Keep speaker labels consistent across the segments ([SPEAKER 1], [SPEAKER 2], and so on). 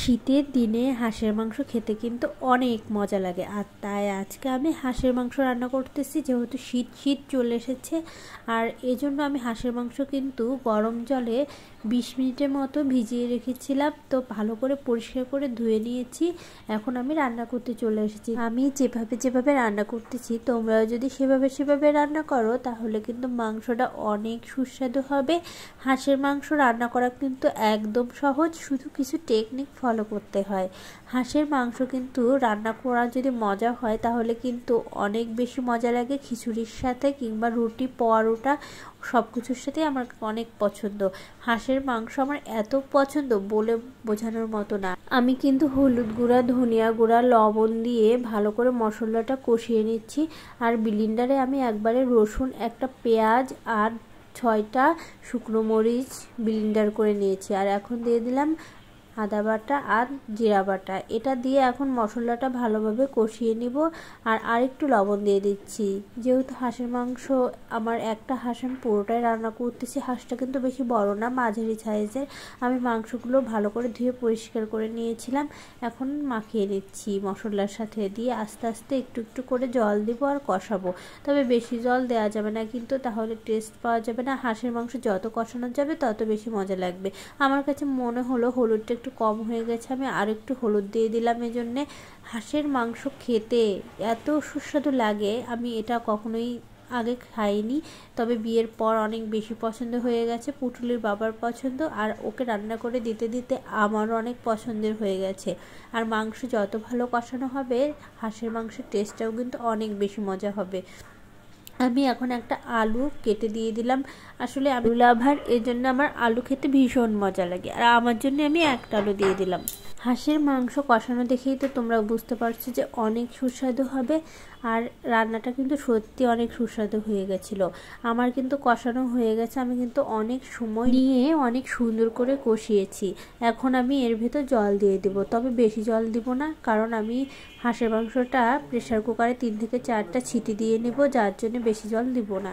[SPEAKER 1] শীতের দিনে হাঁসের মাংস খেতে কিন্তু অনেক মজা লাগে। আর তাই আজকে আমি হাঁসের মাংস রান্না করতেছি, যেহেতু শীত চলে এসেছে। আর এজন্য আমি হাঁসের মাংস কিন্তু গরম জলে 20 মিনিটের মতো ভিজিয়ে রেখেছিলাম। তো ভালো করে পরিষ্কার করে ধুয়ে নিয়েছি। এখন আমি রান্না করতে চলে এসেছি। আমি যেভাবে রান্না করতেছি, তোমরাও যদি সেভাবে রান্না করো তাহলে কিন্তু মাংসটা অনেক সুস্বাদু হবে। হাঁসের মাংস রান্না করা কিন্তু একদম সহজ, শুধু কিছু টেকনিক ফলো করতে হয়। হাঁসের মাংস কিন্তু রান্না করা যদি মজা হয় তাহলে কিন্তু অনেক বেশি মজা লাগে খিচুড়ির সাথে কিংবা রুটি পরোটা সব কিছুর সাথে আমার অনেক পছন্দ। হাঁসের মাংস আমার এত পছন্দ বলে বোঝানোর মতো না। আমি কিন্তু হলুদ গুঁড়া, ধনিয়া গুঁড়া, লবণ দিয়ে ভালো করে মশলাটা কষিয়ে নিচ্ছি। আর ব্লেন্ডারে আমি একবারে রসুন, একটা পেঁয়াজ আর 6টা শুকনো মরিচ ব্লেন্ডার করে নিয়েছি। আর এখন দিয়ে দিলাম আদা বাটা আর জিরা বাটা। এটা দিয়ে এখন মশলাটা ভালোভাবে কষিয়ে নিব। আর আরেকটু লবণ দিয়ে দিচ্ছি। যেহেতু হাঁসের মাংস আমার একটা হাঁস আমি পুরোটাই রান্না করতেছি, হাঁসটা কিন্তু বেশি বড় না, মাঝারি সাইজের। আমি মাংসগুলো ভালো করে ধুয়ে পরিষ্কার করে নিয়েছিলাম। এখন মাখিয়ে নিচ্ছি মশলার সাথে, দিয়ে আস্তে আস্তে একটু করে জল দিব আর কষাবো। তবে বেশি জল দেওয়া যাবে না কিন্তু, তাহলে টেস্ট পাওয়া যাবে না। হাঁসের মাংস যত কষানো যাবে তত বেশি মজা লাগবে। আমার কাছে মনে হলো হলুদটা একটু কম হয়ে গেছে, আমি আর একটু হলুদ দিয়ে দিলাম। এজন্যে হাঁসের মাংস খেতে এত সুস্বাদু লাগে, আমি এটা কখনোই আগে খাইনি। তবে বিয়ের পর অনেক বেশি পছন্দ হয়ে গেছে। পুটুলির বাবার পছন্দ, আর ওকে রান্না করে দিতে দিতে আমারও অনেক পছন্দের হয়ে গেছে। আর মাংস যত ভালো কষানো হবে, হাঁসের মাংসের টেস্টটাও কিন্তু অনেক বেশি মজা হবে। আমি এখন একটা আলু কেটে দিয়ে দিলাম। আসলে আলু লাভার, এর জন্য আমার আলু খেতে ভীষণ মজা লাগে। আর আমার জন্য আমি একটা আলু দিয়ে দিলাম। হাঁসের মাংস কষানো দেখেই তো তোমরা বুঝতে পারছো যে অনেক সুস্বাদু হবে। আর রান্নাটা কিন্তু সত্যি অনেক সুস্বাদু হয়ে গেছিলো। আমার কিন্তু কষানো হয়ে গেছে, আমি কিন্তু অনেক সময় নিয়ে অনেক সুন্দর করে কষিয়েছি। এখন আমি এর ভেতর জল দিয়ে দেব, তবে বেশি জল দিব না, কারণ আমি হাঁসের মাংসটা প্রেসার কুকারে 3 থেকে 4টা সিটি দিয়ে নেব, যার জন্য বেশি জল দিব না।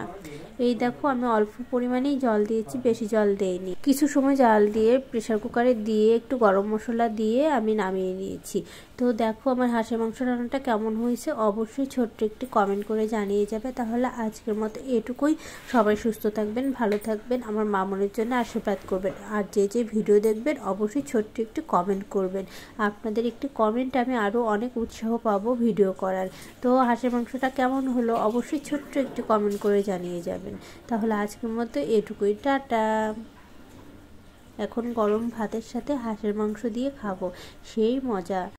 [SPEAKER 1] এই দেখো আমি অল্প পরিমাণেই জল দিয়েছি, বেশি জল দেইনি। কিছু সময় জাল দিয়ে প্রেসার কুকারে দিয়ে একটু গরম মশলা দিয়ে আমি নামিয়ে নিয়েছি। তো দেখো আমার হাঁসের মাংস রান্নাটা কেমন হয়েছে অবশ্যই ছোট্ট একটি কমেন্ট করে জানিয়ে যাবে। তাহলে আজকের মতো এটুকুই। সবাই সুস্থ থাকবেন, ভালো থাকবেন, আমার মামনের জন্য আশীর্বাদ করবেন। আর যে ভিডিও দেখবেন অবশ্যই ছোট্ট একটি কমেন্ট করবেন। আপনাদের একটি কমেন্ট আমি আরও অনেক উৎসাহ পাবো ভিডিও করার। তো হাঁসের মাংসটা কেমন হলো অবশ্যই ছোট্ট একটি কমেন্ট করে জানিয়ে যাবেন। তাহলে আজকের মতো এটুকুই, টাটা। এখন গরম ভাতের সাথে হাঁসের মাংস দিয়ে খাবো, সেই মজা।